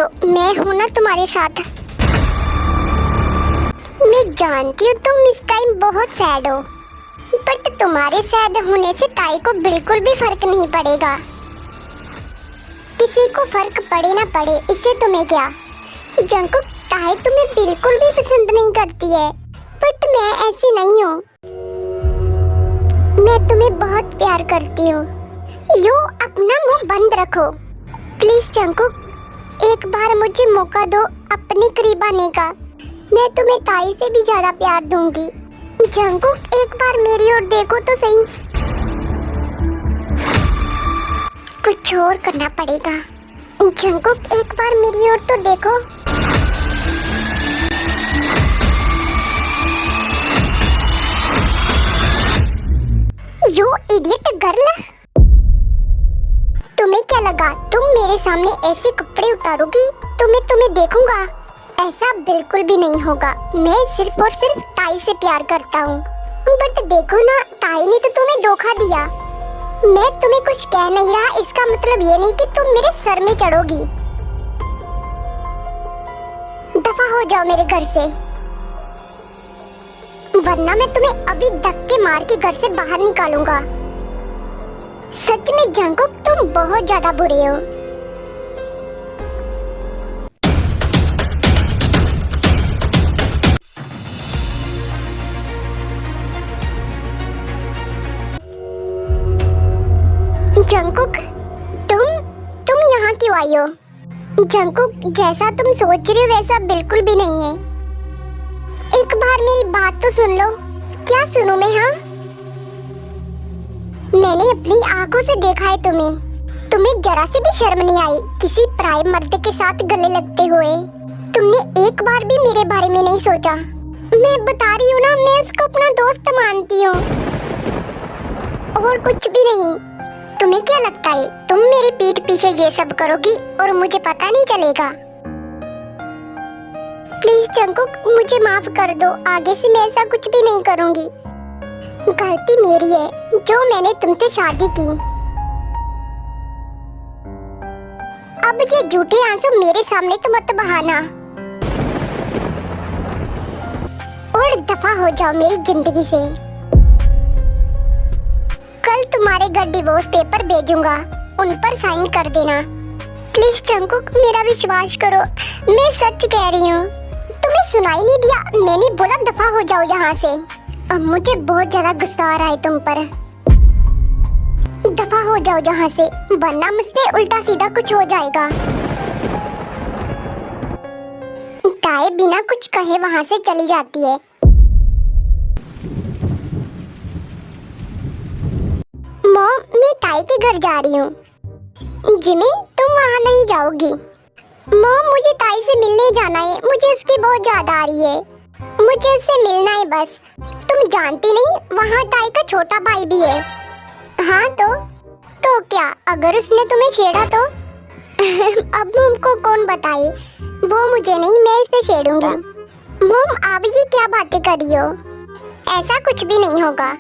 करो, मैं हूं ना तुम्हारे साथ। मैं जानती हूँ तुम इस टाइम बहुत सैड हो, बट तुम्हारे सैड होने से ताई को बिल्कुल भी फर्क नहीं पड़ेगा। किसी को फर्क पड़े ना पड़े, इससे तुम्हें क्या। जंकुक, ताई तुम्हें बिल्कुल भी पसंद नहीं करती है, बट मैं ऐसी नहीं हूँ। मैं तुम्हें बहुत प्यार करती हूँ। यो, अपना मुंह बंद रखो प्लीज। जंकुक, एक बार मुझे मौका दो अपने करीब आने का। मैं तुम्हें ताई से भी ज्यादा प्यार दूंगी। जंकुक, एक बार मेरी ओर देखो तो सही। कुछ और करना पड़ेगा। जंकुक, एक बार मेरी ओर तो देखो। यू इडियट गर्ल, तुम्हें क्या लगा तुम मेरे सामने ऐसे कपड़े उतारोगी तो मैं तुम्हें देखूंगा? ऐसा बिल्कुल भी नहीं होगा। मैं सिर्फ और सिर्फ ताई से प्यार करता हूँ। बट देखो ना, ताई ने तो तुम्हें धोखा दिया। मैं तुम्हें कुछ कह नहीं रहा, इसका मतलब ये नहीं कि तुम मेरे सर में चढ़ोगी। दफा हो जाओ मेरे घर से, वरना मैं तुम्हें अभी धक्के मार के घर से बाहर निकालूंगा। सच में जंकुक, तुम बहुत ज्यादा बुरे हो। जंकुक, तुम यहाँ क्यों आई हो? जंकुक, जैसा तुम सोच रहे हो वैसा बिल्कुल भी नहीं है। एक बार मेरी बात तो सुन लो। क्या सुनूं मैं? हाँ, मैंने अपनी आंखों से देखा है तुम्हें जरा से भी शर्म नहीं आई किसी पराये मर्द के साथ गले लगते हुए। तुमने एक बार भी मेरे बारे में नहीं सोचा। मैं बता रही हूँ ना, मैं उसको अपना दोस्त मानती हूँ और कुछ भी नहीं। तुम्हें क्या लगता है तुम मेरी पीठ पीछे ये सब करोगी और मुझे पता नहीं चलेगा? प्लीज जंकुक, मुझे माफ कर दो। आगे से मैं ऐसा कुछ भी नहीं करूंगी। गलती मेरी है जो मैंने तुमसे शादी की। अब ये झूठे आंसू मेरे सामने तो मत बहाना और दफा हो जाओ मेरी जिंदगी से। कल तुम्हारे घर डिवोर्स पेपर भेजूंगा, उन पर साइन कर देना। प्लीज जंकुक, मेरा विश्वास करो, मैं सच कह रही हूँ। तुम्हें सुनाई नहीं दिया? मैंने बोला दफा हो जाओ यहाँ से। अब मुझे बहुत ज्यादा गुस्सा आ रहा है तुम पर। दफा हो जाओ यहाँ से, वरना मुझसे उल्टा सीधा कुछ हो जाएगा। ताई बिना कुछ कहे वहाँ से चली जाती है। मॉम, मैं ताई के घर जा रही हूँ। जिमिन, तुम वहाँ नहीं जाओगी। मॉम, मुझे ताई से मिलने जाना है, मुझे उसकी बहुत याद आ रही है। मुझे उससे मिलना है बस। तुम जानती नहीं, वहाँ ताई का छोटा भाई भी है। हाँ तो क्या, अगर उसने तुम्हें छेड़ा तो? अब मॉम को कौन बताए, वो मुझे नहीं, मैं इसे छेड़ूंगी। मॉम, आप ये क्या बातें कर रही हो? ऐसा कुछ भी नहीं होगा।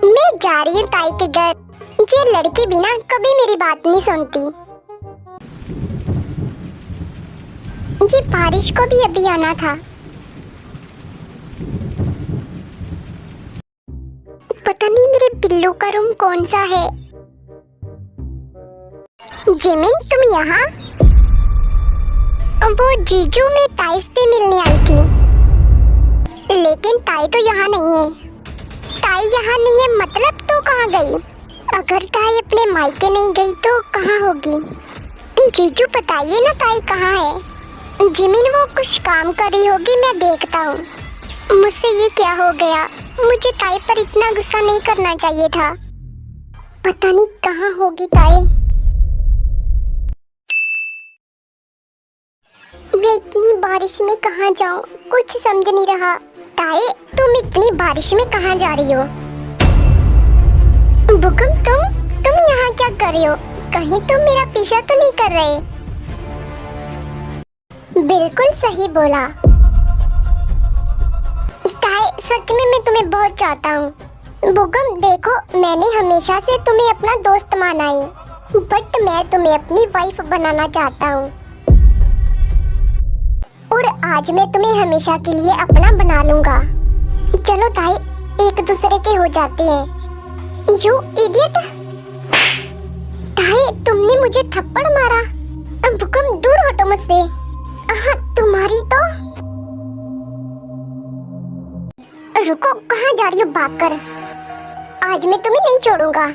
मैं जा रही हूँ ताई के घर। ये लड़की भी ना कभी मेरी बात नहीं सुनती। ये बारिश को भी अभी आना था। पता नहीं मेरे बिल्लू का रूम कौन सा है। जिमिन, तुम यहाँ? वो जीजू, मैं ताई से मिलने आई थी, लेकिन ताई तो यहाँ नहीं है। ताई यहाँ नहीं है मतलब तो कहाँ गई? अगर ताई अपने मायके नहीं गई तो कहाँ होगी? जीजू, बताइए ना ताई कहाँ है? जिमिन, वो कुछ काम कर रही होगी, मैं देखता हूँ। मुझसे ये क्या हो गया? मुझे ताई पर इतना गुस्सा नहीं करना चाहिए था। पता नहीं कहाँ होगी ताई। मैं इतनी बारिश में कहाँ जाऊँ, कुछ समझ नहीं रहा। ताई, तुम इतनी बारिश में कहाँ जा रही हो? बुकम, तुम यहाँ क्या कर रही हो? कहीं तुम मेरा पीछा तो नहीं कर रहे? बिल्कुल सही बोला। ताई, सच में मैं तुम्हें बहुत चाहता हूँ। बुकम, देखो, मैंने हमेशा से तुम्हें अपना दोस्त माना है, बट मैं तुम्हें अपनी वाइफ बनाना चाहता हूँ और आज मैं तुम्हें हमेशा के लिए अपना बना लूंगा। चलो ताई, एक दूसरे के हो जाते हैं। You idiot! ताई, तुमने मुझे थप्पड़ मारा। अब तुम दूर हटो मुझसे। तुम्हारी तो रुको, कहाँ जा रही हो भागकर? आज मैं तुम्हें नहीं छोड़ूंगा।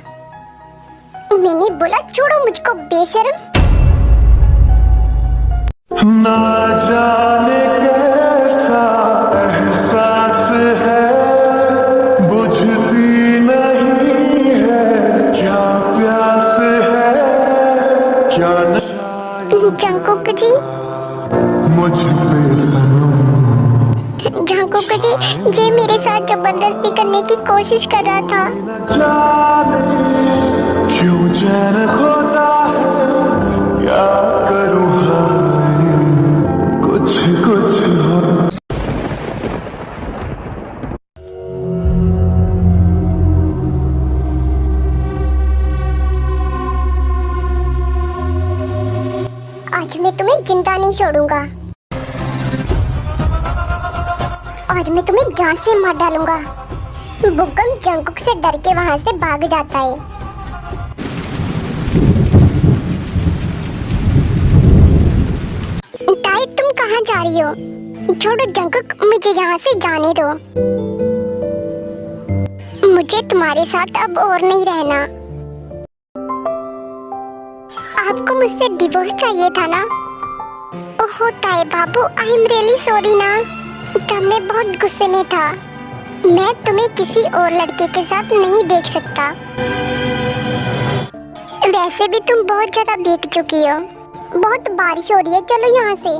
मैंने बोला छोड़ो मुझको, बेशर्म। ना जाने कैसा एहसास है, बुझती नहीं है क्या प्यास है, क्या नशा जंकुक जी, मुझ पे सनम। जंकुक जी, जे मेरे साथ जबरदस्ती करने की कोशिश कर रहा था। जाने क्यों चैन खोता है, क्या करूँ हाय, कुछ कुछ हो। आज मैं तुम्हें जिंदा नहीं छोड़ूंगा। आज मैं तुम्हें जान से मार डालूंगा। बुकम जंकुक से डर के वहां से भाग जाता है। ताई, तुम कहाँ जा रही हो? छोड़ो जंकुक, मुझे यहाँ से जाने दो। मुझे तुम्हारे साथ अब और नहीं रहना। आपको मुझसे डिवोर्स चाहिए था ना? ओहो ताई बाबू, आई एम रियली सॉरी ना। तब मैं बहुत गुस्से में था। मैं तुम्हें किसी और लड़के के साथ नहीं देख सकता। वैसे भी तुम बहुत ज्यादा भीग चुकी हो। बहुत बारिश हो रही है, चलो यहाँ से।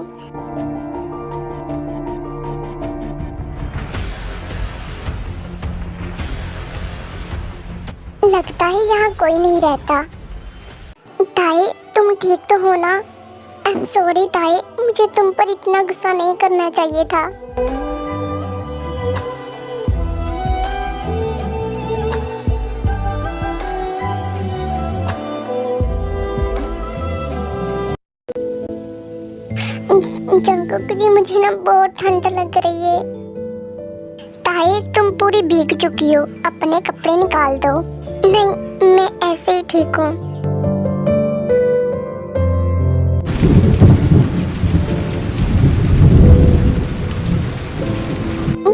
लगता है यहाँ कोई नहीं रहता। ताई, तुम ठीक तो हो ना? आई एम सॉरी ताई, मुझे तुम पर इतना गुस्सा नहीं करना चाहिए था। जंकुक जी, मुझे ना बहुत ठंड लग रही है। ताई, तुम पूरी भीग चुकी हो, अपने कपड़े निकाल दो। नहीं, मैं ऐसे ही ठीक हूँ।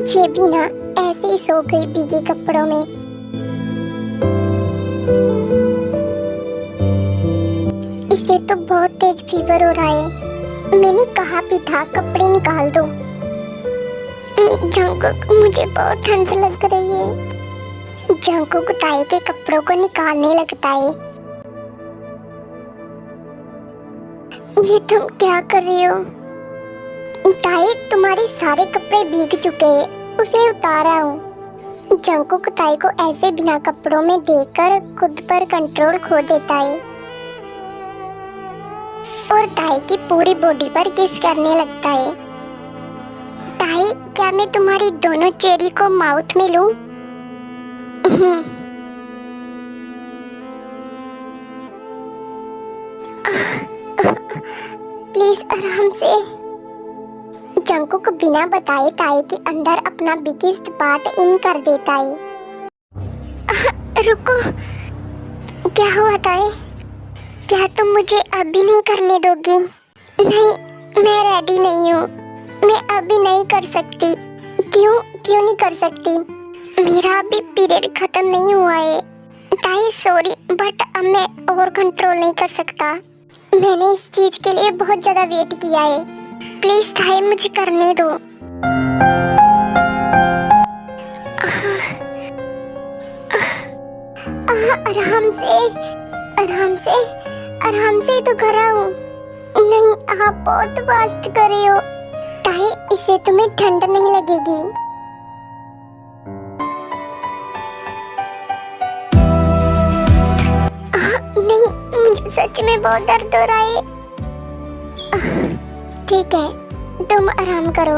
ये भी ना ऐसे ही सो गई भीगे कपड़ों में। इसे तो बहुत तेज फीवर हो रहा है। मैंने कहा भी था कपड़े निकाल दो। जंकुक, मुझे बहुत ठंड लग रही है। जंकुक ताई के कपड़ों को निकालने लगता है। ये तुम क्या कर रही हो? ताई, तुम्हारे सारे कपड़े भीग चुके हैं, उसे उतारा हूँ। जंकुक ताई को ऐसे बिना कपड़ों में देखकर खुद पर कंट्रोल खो देता है और ताई की पूरी बॉडी पर किस करने लगता है। ताई, क्या मैं तुम्हारी दोनों चेरी को माउथ में लूं? प्लीज आराम से। जंकुक बिना बताए ताई के अंदर अपना बिगेस्ट पार्ट इन कर देता है। रुको, क्या हुआ ताई? क्या तुम मुझे अभी नहीं करने दोगी? नहीं, मैं रेडी नहीं हूँ। मैं अभी नहीं कर सकती। क्यों नहीं कर सकती? मेरा अभी पीरियड खत्म नहीं हुआ है। ताई सॉरी, बट अब मैं और कंट्रोल नहीं कर सकता। मैंने इस चीज के लिए बहुत ज्यादा वेट किया है। प्लीज ताई, मुझे करने दो। आराम से तो कर रहा हूँ। नहीं, आप बहुत फास्ट कर रहे हो। ताई, इससे तुम्हें ठंड नहीं लगेगी। नहीं, मुझे सच में बहुत दर्द हो रहा है। ठीक है, तुम आराम करो।